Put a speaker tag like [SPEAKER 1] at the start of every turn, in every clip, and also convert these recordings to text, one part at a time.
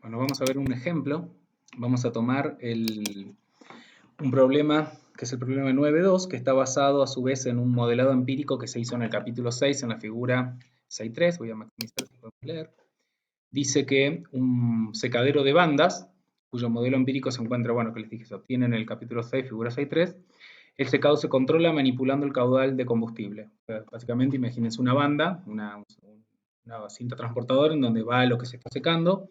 [SPEAKER 1] Bueno, vamos a ver un ejemplo. Vamos a tomar un problema que es el problema 9.2, que está basado a su vez en un modelado empírico que se hizo en el capítulo 6, en la figura 6.3. Voy a maximizar si podemos leer. Dice que un secadero de bandas, cuyo modelo empírico se encuentra, bueno, que les dije, se obtiene en el capítulo 6, figura 6.3. El secado se controla manipulando el caudal de combustible. O sea, básicamente, imagínense una banda, una cinta transportadora en donde va lo que se está secando,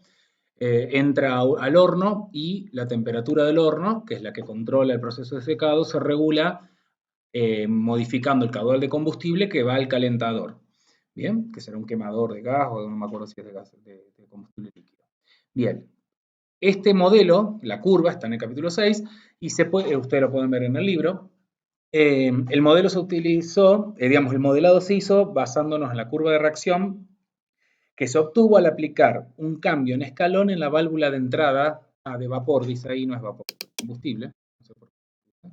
[SPEAKER 1] entra al horno y la temperatura del horno, que es la que controla el proceso de secado, se regula modificando el caudal de combustible que va al calentador. Bien, que será un quemador de gas o no me acuerdo si es de gas, de combustible líquido. Bien, este modelo, la curva, está en el capítulo 6 y ustedes lo pueden ver en el libro. El modelo se utilizó, digamos, el modelado se hizo basándonos en la curva de reacción que se obtuvo al aplicar un cambio en escalón en la válvula de entrada de vapor, dice ahí, no es vapor, combustible, no sé por qué,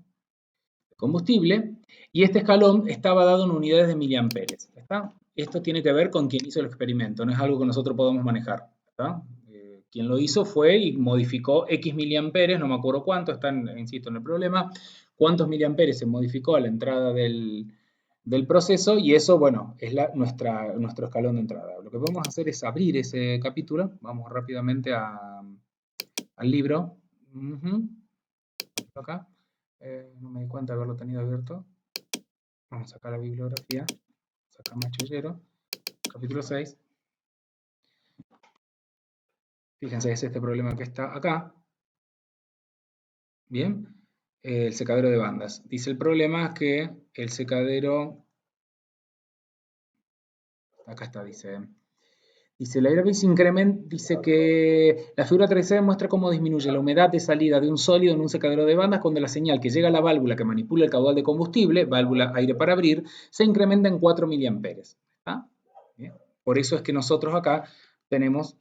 [SPEAKER 1] combustible, y este escalón estaba dado en unidades de miliamperes. ¿Está? Esto tiene que ver con quien hizo el experimento, no es algo que nosotros podamos manejar. ¿Está? Quien lo hizo fue y modificó X miliamperes, no me acuerdo cuánto, insisto, en el problema, cuántos miliamperes se modificó a la entrada del proceso y eso, bueno, es nuestro escalón de entrada. Lo que podemos hacer es abrir ese capítulo. Vamos rápidamente al libro. Acá. No me di cuenta de haberlo tenido abierto. Vamos a sacar la bibliografía. Sacar Machullero. Capítulo 6. Fíjense, es este problema que está acá. Bien. El secadero de bandas. Dice el problema que el secadero... Acá está, dice... Dice, la Airways Increment dice que la figura 3C muestra cómo disminuye la humedad de salida de un sólido en un secadero de bandas cuando la señal que llega a la válvula que manipula el caudal de combustible, válvula aire para abrir, se incrementa en 4 miliamperes. ¿Está? Bien. Por eso es que nosotros acá tenemos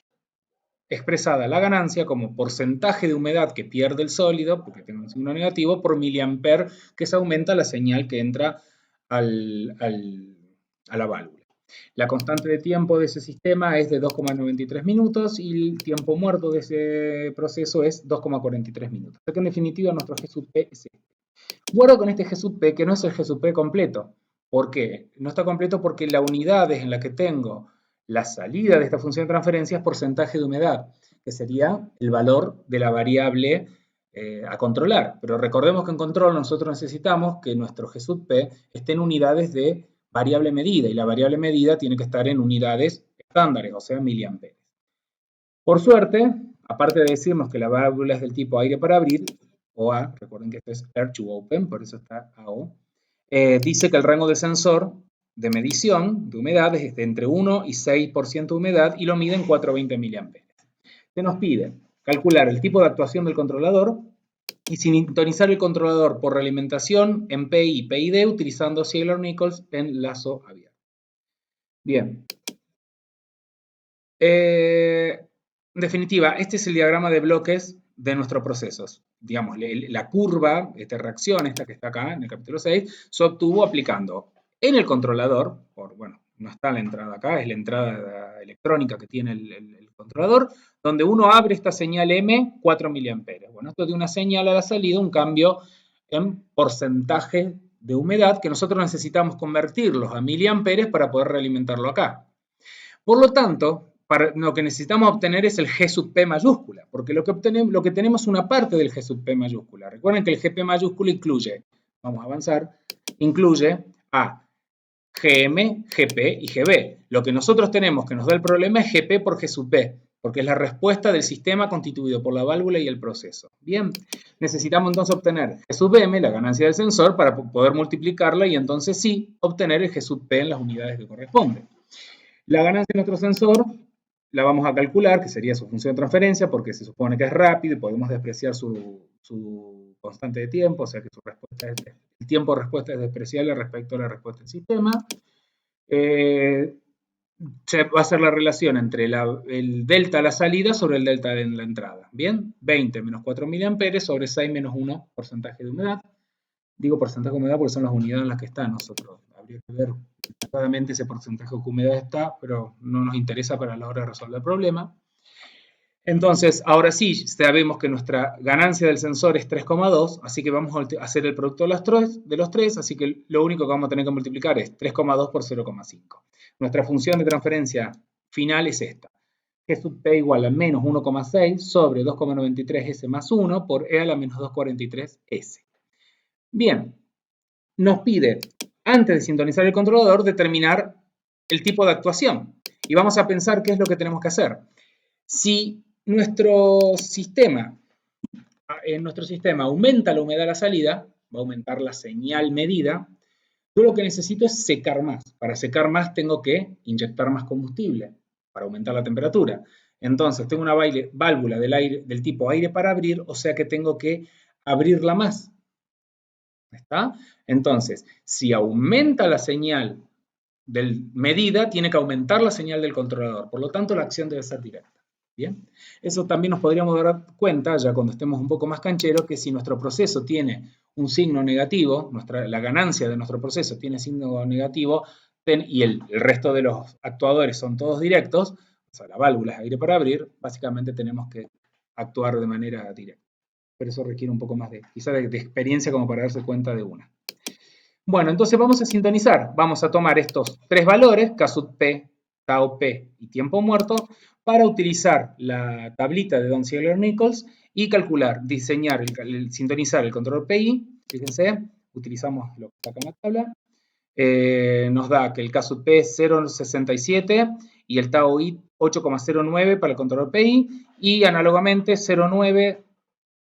[SPEAKER 1] expresada la ganancia como porcentaje de humedad que pierde el sólido, porque tiene un signo negativo, por miliamper que se aumenta la señal que entra a la válvula. La constante de tiempo de ese sistema es de 2,93 minutos y el tiempo muerto de ese proceso es 2,43 minutos. O sea que en definitiva nuestro G sub P es este. Guardo con este G sub P que no es el G sub P completo. ¿Por qué? No está completo porque la unidad en la que tengo la salida de esta función de transferencia es porcentaje de humedad, que sería el valor de la variable a controlar. Pero recordemos que en control nosotros necesitamos que nuestro G sub P esté en unidades de variable medida, y la variable medida tiene que estar en unidades estándares, o sea, miliamperes. Por suerte, aparte de decirnos que la válvula es del tipo aire para abrir, o A, recuerden que esto es air to open, por eso está AO, dice que el rango de sensor de medición de humedad es de entre 1 y 6% de humedad y lo mide en 420 miliamperes. Se nos pide calcular el tipo de actuación del controlador y sintonizar el controlador por realimentación en PI y PID utilizando Ziegler-Nichols en lazo abierto. Bien. En definitiva, este es el diagrama de bloques de nuestros procesos. Digamos, la curva, esta reacción, esta que está acá en el capítulo 6, se obtuvo aplicando en el controlador, bueno, no está la entrada acá, es la entrada electrónica que tiene el controlador, donde uno abre esta señal M, 4 miliamperes. Bueno, esto de una señal a la salida, un cambio en porcentaje de humedad que nosotros necesitamos convertirlos a miliamperes para poder realimentarlo acá. Por lo tanto, lo que necesitamos obtener es el G sub P mayúscula, porque lo que tenemos es una parte del G sub P mayúscula. Recuerden que el GP mayúscula incluye, vamos a avanzar, incluye a GM, GP y GB. Lo que nosotros tenemos que nos da el problema es GP por G sub P, porque es la respuesta del sistema constituido por la válvula y el proceso. Bien, necesitamos entonces obtener G sub M, la ganancia del sensor, para poder multiplicarla y entonces sí obtener el G sub P en las unidades que corresponden. La ganancia de nuestro sensor la vamos a calcular, que sería su función de transferencia, porque se supone que es rápido y podemos despreciar su constante de tiempo, o sea que el tiempo de respuesta es despreciable respecto a la respuesta del sistema. Se va a hacer la relación entre el delta a la salida sobre el delta en la entrada. Bien, 20 menos 4 miliamperes sobre 6 menos 1 porcentaje de humedad. Digo porcentaje de humedad porque son las unidades en las que está nosotros. Habría que ver claramente ese porcentaje de humedad está, pero no nos interesa para la hora de resolver el problema. Entonces, ahora sí, sabemos que nuestra ganancia del sensor es 3,2, así que vamos a hacer el producto de los tres, así que lo único que vamos a tener que multiplicar es 3,2 por 0,5. Nuestra función de transferencia final es esta. G sub P igual a menos 1,6 sobre 2,93S más 1 por E a la menos 2,43S. Bien, nos pide, antes de sintonizar el controlador, determinar el tipo de actuación. Y vamos a pensar qué es lo que tenemos que hacer. Si en nuestro sistema aumenta la humedad a la salida, va a aumentar la señal medida, yo lo que necesito es secar más. Para secar más tengo que inyectar más combustible para aumentar la temperatura. Entonces tengo una válvula del tipo aire para abrir, o sea que tengo que abrirla más. ¿Está? Entonces, si aumenta la señal medida, tiene que aumentar la señal del controlador. Por lo tanto, la acción debe ser directa. Bien, eso también nos podríamos dar cuenta, ya cuando estemos un poco más cancheros, que si nuestro proceso tiene un signo negativo, la ganancia de nuestro proceso tiene signo negativo, y el resto de los actuadores son todos directos, o sea, la válvula es aire para abrir, básicamente tenemos que actuar de manera directa. Pero eso requiere un poco más quizá de experiencia como para darse cuenta de una. Bueno, entonces vamos a sintonizar. Vamos a tomar estos tres valores, K sub P, tau P y tiempo muerto, para utilizar la tablita de Don Ziegler-Nichols y calcular, diseñar, sintonizar el control PI. Fíjense, utilizamos lo que está acá en la tabla. Nos da que el K sub P es 0,67 y el tau I 8,09 para el control PI y análogamente 0,9,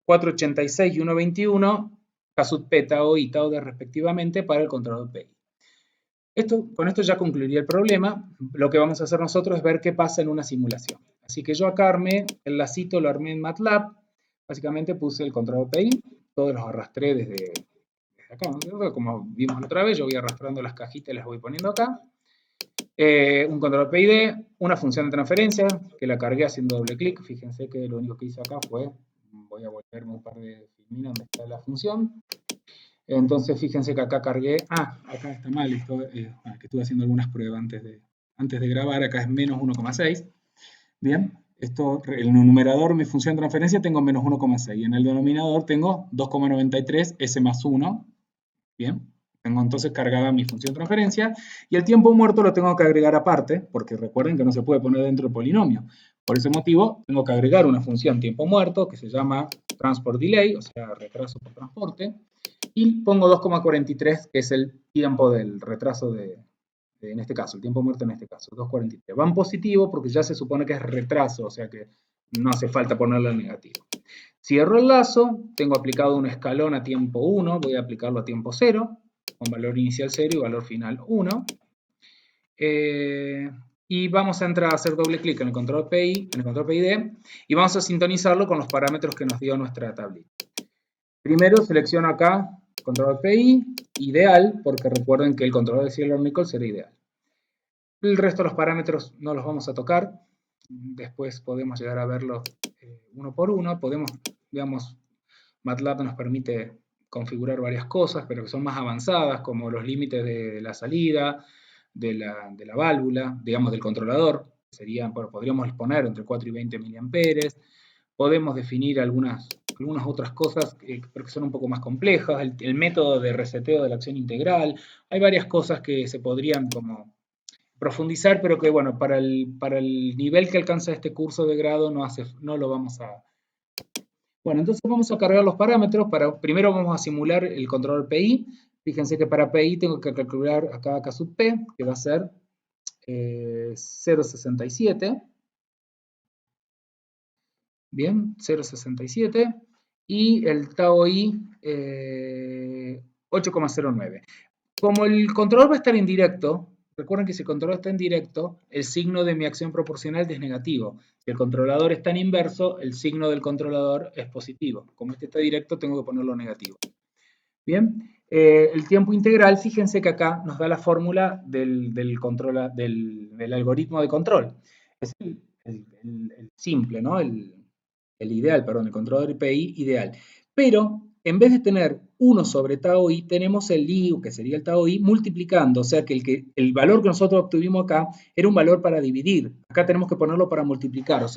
[SPEAKER 1] 4,86 y 1,21 K sub P, tau I y tau D respectivamente para el controlador PI. Con esto ya concluiría el problema. Lo que vamos a hacer nosotros es ver qué pasa en una simulación. Así que yo acá armé el lacito, lo armé en MATLAB. Básicamente puse el controlador PI, todos los arrastré desde acá, ¿no? Como vimos la otra vez, yo voy arrastrando las cajitas y las voy poniendo acá. Un controlador PID, una función de transferencia que la cargué haciendo doble clic. Fíjense que lo único que hice acá fue, voy a volverme un par de filminas donde está la función. Entonces fíjense que acá cargué, acá está mal, esto, que estuve haciendo algunas pruebas antes de grabar, acá es menos 1,6. Bien, esto, en el numerador, mi función de transferencia tengo menos 1,6 y en el denominador tengo 2,93 S más 1. Bien, tengo entonces cargada mi función de transferencia y el tiempo muerto lo tengo que agregar aparte, porque recuerden que no se puede poner dentro del polinomio. Por ese motivo, tengo que agregar una función tiempo muerto que se llama transport delay, o sea, retraso por transporte, y pongo 2,43, que es el tiempo del retraso en este caso, el tiempo muerto en este caso, 2,43. Va en positivo porque ya se supone que es retraso, o sea que no hace falta ponerlo en negativo. Cierro el lazo, tengo aplicado un escalón a tiempo 1, voy a aplicarlo a tiempo 0, con valor inicial 0 y valor final 1. Y vamos a entrar a hacer doble clic en el control PI, en el control PID, y vamos a sintonizarlo con los parámetros que nos dio nuestra tablita. Primero selecciono acá control PI, ideal, porque recuerden que el control de Ziegler-Nichols será ideal. El resto de los parámetros no los vamos a tocar, después podemos llegar a verlos uno por uno, digamos, MATLAB nos permite configurar varias cosas, pero que son más avanzadas, como los límites de la salida, de la válvula, digamos del controlador, podríamos poner entre 4 y 20 miliamperes, podemos definir algunas otras cosas, pero que son un poco más complejas, el método de reseteo de la acción integral, hay varias cosas que se podrían como profundizar, pero que bueno, para el nivel que alcanza este curso de grado no lo vamos a... Bueno, entonces vamos a cargar los parámetros. Primero vamos a simular el controlador PI. Fíjense que para PI tengo que calcular acá K sub P, que va a ser 0,67. Bien, 0,67. Y el tau I 8,09. Como el controlador va a estar en directo, recuerden que si el controlador está en directo, el signo de mi acción proporcional es negativo. Si el controlador está en inverso, el signo del controlador es positivo. Como este está directo, tengo que ponerlo negativo. Bien, el tiempo integral, fíjense que acá nos da la fórmula del algoritmo de control. Es el simple, ¿no? El ideal, perdón, el controlador PI ideal. Pero en vez de tener 1 sobre tau I, tenemos el I, que sería el tau I, multiplicando. O sea que el valor que nosotros obtuvimos acá era un valor para dividir. Acá tenemos que ponerlo para multiplicar. O sea,